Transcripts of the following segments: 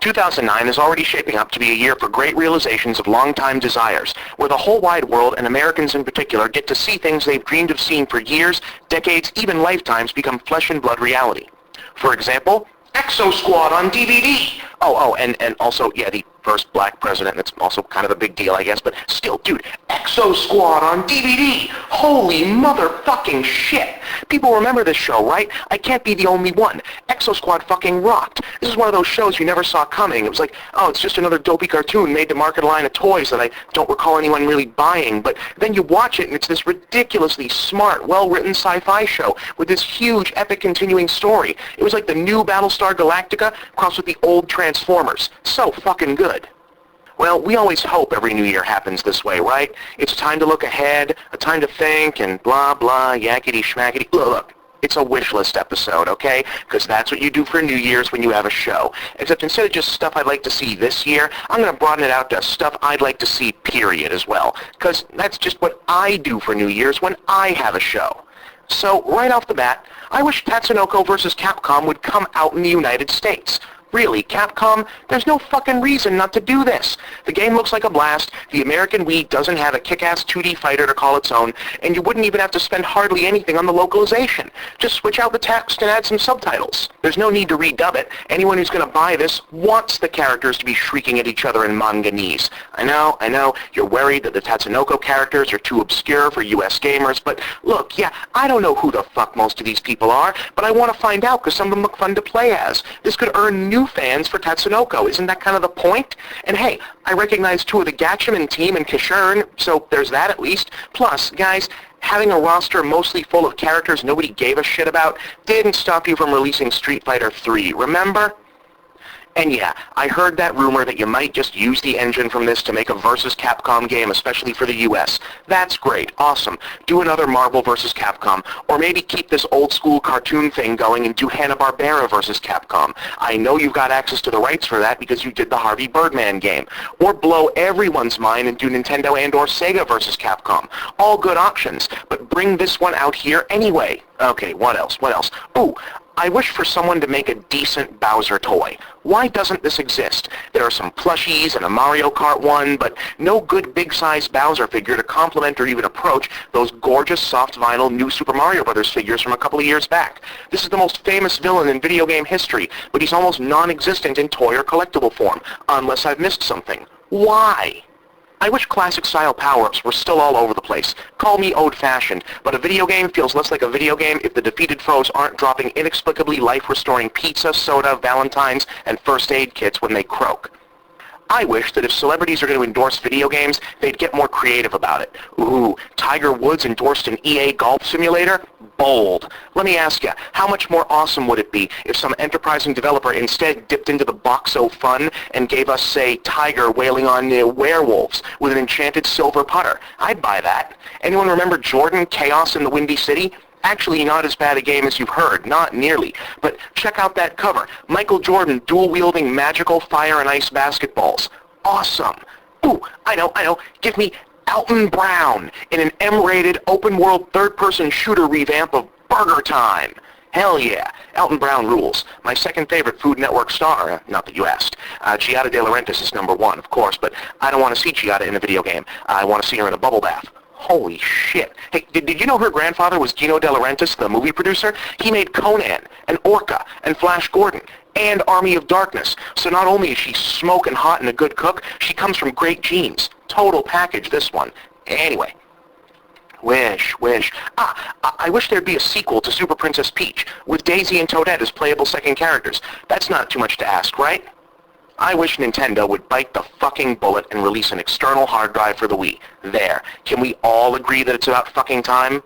2009 is already shaping up to be a year for great realizations of long-time desires, where the whole wide world, and Americans in particular, get to see things they've dreamed of seeing for years, decades, even lifetimes become flesh and blood reality. For example, Exo Squad on DVD. And also, yeah, the first black president, that's also kind of a big deal, I guess, but still, dude, Exo Squad on DVD. Holy motherfucking shit. People remember this show, right? I can't be the only one. Exo Squad fucking rocked. This is one of those shows you never saw coming. It was like, oh, it's just another dopey cartoon made to market a line of toys that I don't recall anyone really buying, but then you watch it and it's this ridiculously smart, well-written sci-fi show with this huge, epic continuing story. It was like the new Battlestar Galactica crossed with the old Transformers. So fucking good. Well, we always hope every new year happens this way, right? It's a time to look ahead, a time to think, and blah, blah, yakety schmackety. Look, it's a wish list episode, okay? Because that's what you do for New Year's when you have a show. Except instead of just stuff I'd like to see this year, I'm going to broaden it out to stuff I'd like to see, period, as well. Because that's just what I do for New Year's when I have a show. So, right off the bat, I wish Tatsunoko vs. Capcom would come out in the United States. Really, Capcom, there's no fucking reason not to do this. The game looks like a blast, the American Wii doesn't have a kick-ass 2D fighter to call its own, and you wouldn't even have to spend hardly anything on the localization. Just switch out the text and add some subtitles. There's no need to redub it. Anyone who's going to buy this wants the characters to be shrieking at each other in manganese. I know, you're worried that the Tatsunoko characters are too obscure for US gamers, but look, yeah, I don't know who the fuck most of these people are, but I want to find out because some of them look fun to play as. This could earn new fans for Tatsunoko. Isn't that kind of the point? And hey, I recognize two of the Gatchaman team and Kishern, so there's that at least. Plus, guys, having a roster mostly full of characters nobody gave a shit about didn't stop you from releasing Street Fighter 3, remember? And yeah, I heard that rumor that you might just use the engine from this to make a versus Capcom game, especially for the US. That's great, awesome. Do another Marvel versus Capcom, or maybe keep this old school cartoon thing going and do Hanna-Barbera versus Capcom. I know you've got access to the rights for that because you did the Harvey Birdman game. Or blow everyone's mind and do Nintendo and or Sega versus Capcom. All good options, but bring this one out here anyway. Okay, what else? Ooh, I wish for someone to make a decent Bowser toy. Why doesn't this exist? There are some plushies and a Mario Kart one, but no good big-size Bowser figure to complement or even approach those gorgeous soft vinyl new Super Mario Bros. Figures from a couple of years back. This is the most famous villain in video game history, but he's almost non-existent in toy or collectible form, unless I've missed something. Why? I wish classic-style power-ups were still all over the place. Call me old-fashioned, but a video game feels less like a video game if the defeated foes aren't dropping inexplicably life-restoring pizza, soda, valentines, and first aid kits when they croak. I wish that if celebrities are going to endorse video games, they'd get more creative about it. Ooh, Tiger Woods endorsed an EA golf simulator? Bold. Let me ask you, how much more awesome would it be if some enterprising developer instead dipped into the box-o fun and gave us, say, Tiger wailing on werewolves with an enchanted silver putter? I'd buy that. Anyone remember Jordan, Chaos in the Windy City? Actually, not as bad a game as you've heard, not nearly. But check out that cover. Michael Jordan dual-wielding magical fire and ice basketballs. Awesome. Ooh, I know. Give me Alton Brown in an M-rated open-world third-person shooter revamp of Burger Time. Hell yeah. Alton Brown rules. My second favorite Food Network star, not that you asked. Giada De Laurentiis is number one, of course, but I don't want to see Giada in a video game. I want to see her in a bubble bath. Holy shit. Hey, did you know her grandfather was Gino De Laurentiis, the movie producer? He made Conan, and Orca, and Flash Gordon, and Army of Darkness. So not only is she smoking hot and a good cook, she comes from great genes. Total package, this one. Anyway. Wish. I wish there'd be a sequel to Super Princess Peach, with Daisy and Toadette as playable second characters. That's not too much to ask, right? I wish Nintendo would bite the fucking bullet and release an external hard drive for the Wii. There. Can we all agree that it's about fucking time?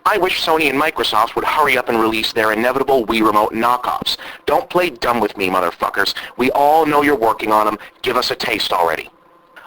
I wish Sony and Microsoft would hurry up and release their inevitable Wii Remote knockoffs. Don't play dumb with me, motherfuckers. We all know you're working on them. Give us a taste already.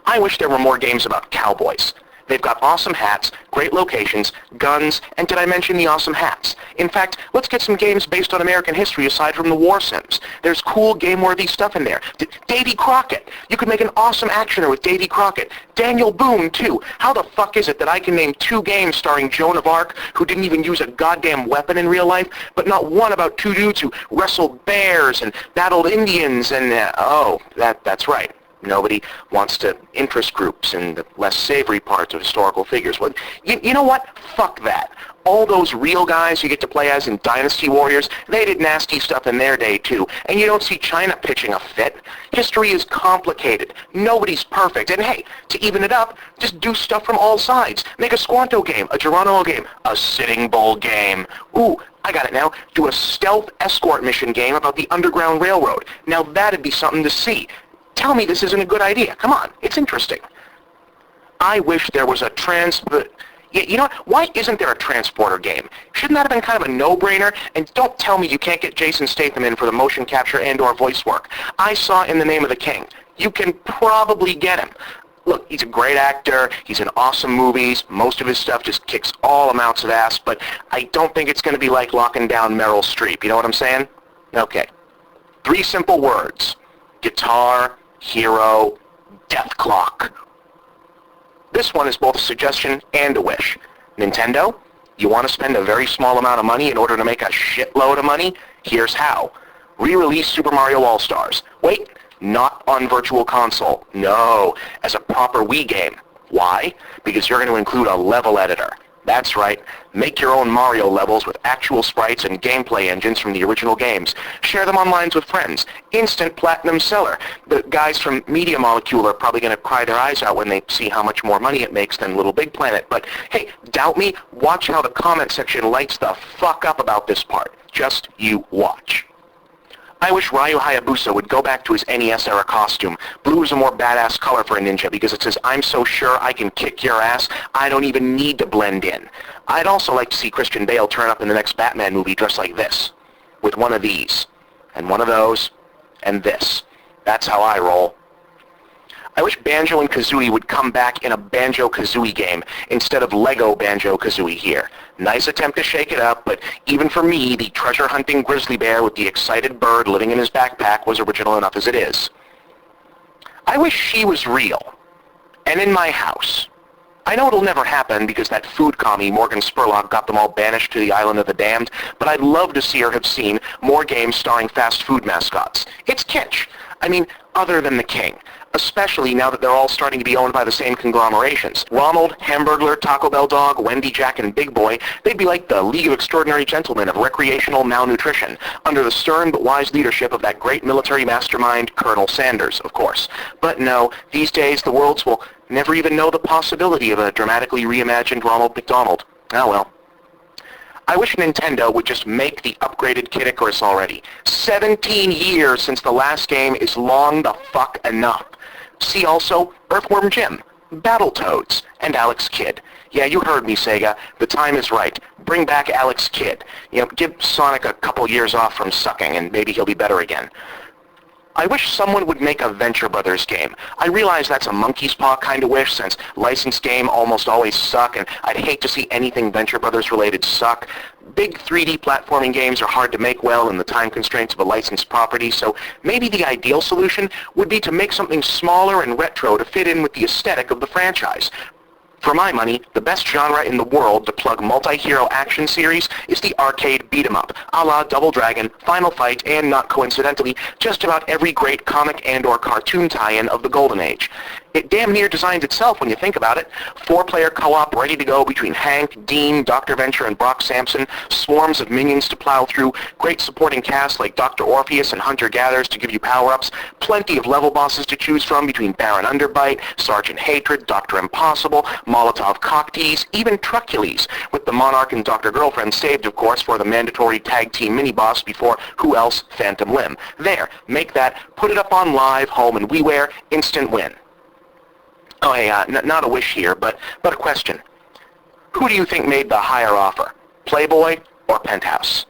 I wish there were more games about cowboys. They've got awesome hats, great locations, guns, and did I mention the awesome hats? In fact, let's get some games based on American history aside from the war sims. There's cool, game-worthy stuff in there. Davy Crockett! You could make an awesome actioner with Davy Crockett. Daniel Boone, too. How the fuck is it that I can name 2 games starring Joan of Arc, who didn't even use a goddamn weapon in real life, but not one about 2 dudes who wrestled bears and battled Indians and, that's right. Nobody wants to interest groups in the less savory parts of historical figures. Well, you know what? Fuck that. All those real guys you get to play as in Dynasty Warriors, they did nasty stuff in their day too. And you don't see China pitching a fit. History is complicated. Nobody's perfect. And hey, to even it up, just do stuff from all sides. Make a Squanto game, a Geronimo game, a Sitting Bull game. Ooh, I got it now. Do a stealth escort mission game about the Underground Railroad. Now that'd be something to see. Tell me this isn't a good idea. Come on, it's interesting. I wish there was a you know what? Why isn't there a transporter game? Shouldn't that have been kind of a no-brainer? And don't tell me you can't get Jason Statham in for the motion capture and/or voice work. I saw In the Name of the King. You can probably get him. Look, he's a great actor. He's in awesome movies. Most of his stuff just kicks all amounts of ass, but I don't think it's going to be like locking down Meryl Streep. You know what I'm saying? Okay. 3 simple words. Guitar, hero, death clock. This one is both a suggestion and a wish. Nintendo, you want to spend a very small amount of money in order to make a shitload of money? Here's how. Re-release Super Mario All-Stars. Wait, not on Virtual Console. No, as a proper Wii game. Why? Because you're going to include a level editor. That's right. Make your own Mario levels with actual sprites and gameplay engines from the original games. Share them online with friends. Instant platinum seller. The guys from Media Molecule are probably going to cry their eyes out when they see how much more money it makes than Little Big Planet. But hey, doubt me? Watch how the comment section lights the fuck up about this part. Just you watch. I wish Ryu Hayabusa would go back to his NES-era costume. Blue is a more badass color for a ninja because it says, I'm so sure I can kick your ass, I don't even need to blend in. I'd also like to see Christian Bale turn up in the next Batman movie dressed like this. With one of these, and one of those, and this. That's how I roll. I wish Banjo and Kazooie would come back in a Banjo-Kazooie game instead of Lego Banjo-Kazooie here. Nice attempt to shake it up, but even for me, the treasure-hunting grizzly bear with the excited bird living in his backpack was original enough as it is. I wish she was real, and in my house. I know it'll never happen because that food commie Morgan Spurlock got them all banished to the Island of the Damned, but I'd love to see her have seen more games starring fast food mascots. It's kitsch. I mean, other than the King. Especially now that they're all starting to be owned by the same conglomerations. Ronald, Hamburglar, Taco Bell Dog, Wendy, Jack, and Big Boy, they'd be like the League of Extraordinary Gentlemen of recreational malnutrition, under the stern but wise leadership of that great military mastermind, Colonel Sanders, of course. But no, these days the worlds will never even know the possibility of a dramatically reimagined Ronald McDonald. Oh well. I wish Nintendo would just make the upgraded Kid Icarus already. 17 years since the last game is long the fuck enough. See also Earthworm Jim, Battletoads, and Alex Kidd. Yeah, you heard me, Sega. The time is right. Bring back Alex Kidd. You know, give Sonic a couple years off from sucking, and maybe he'll be better again. I wish someone would make a Venture Brothers game. I realize that's a monkey's paw kind of wish, since licensed game almost always suck, and I'd hate to see anything Venture Brothers related suck. Big 3D platforming games are hard to make well in the time constraints of a licensed property, so maybe the ideal solution would be to make something smaller and retro to fit in with the aesthetic of the franchise. For my money, the best genre in the world to plug multi-hero action series is the arcade beat-em-up, a la Double Dragon, Final Fight, and not coincidentally, just about every great comic and/or cartoon tie-in of the Golden Age. It damn near designs itself when you think about it. 4-player co-op ready to go between Hank, Dean, Dr. Venture, and Brock Sampson, swarms of minions to plow through, great supporting casts like Dr. Orpheus and Hunter-Gatherers to give you power-ups, plenty of level bosses to choose from between Baron Underbite, Sergeant Hatred, Dr. Impossible, Molotov Cocktease, even Trucules, with the Monarch and Dr. Girlfriend saved, of course, for the mandatory tag team mini-boss before, who else, Phantom Limb. There, make that, put it up on Live, Home, and WiiWare, instant win. Oh, hey, not a wish here, but a question. Who do you think made the higher offer, Playboy or Penthouse?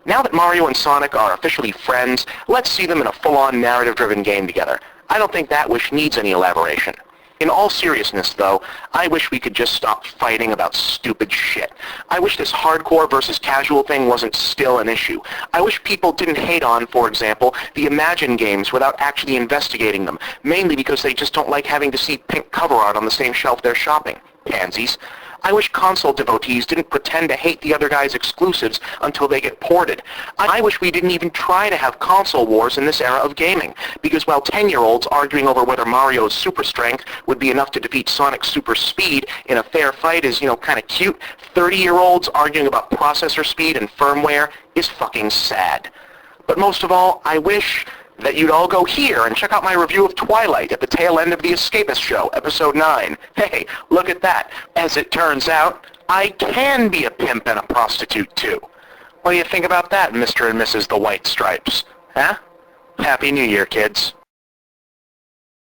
Now that Mario and Sonic are officially friends, let's see them in a full-on narrative-driven game together. I don't think that wish needs any elaboration. In all seriousness, though, I wish we could just stop fighting about stupid shit. I wish this hardcore versus casual thing wasn't still an issue. I wish people didn't hate on, for example, the Imagine games without actually investigating them, mainly because they just don't like having to see pink cover art on the same shelf they're shopping. Pansies. I wish console devotees didn't pretend to hate the other guy's exclusives until they get ported. I wish we didn't even try to have console wars in this era of gaming, because while 10-year-olds arguing over whether Mario's super strength would be enough to defeat Sonic's super speed in a fair fight is, kind of cute, 30-year-olds arguing about processor speed and firmware is fucking sad. But most of all, I wish that you'd all go here and check out my review of Twilight at the tail end of The Escapist Show, Episode 9. Hey, look at that. As it turns out, I can be a pimp and a prostitute, too. What do you think about that, Mr. and Mrs. The White Stripes? Huh? Happy New Year, kids.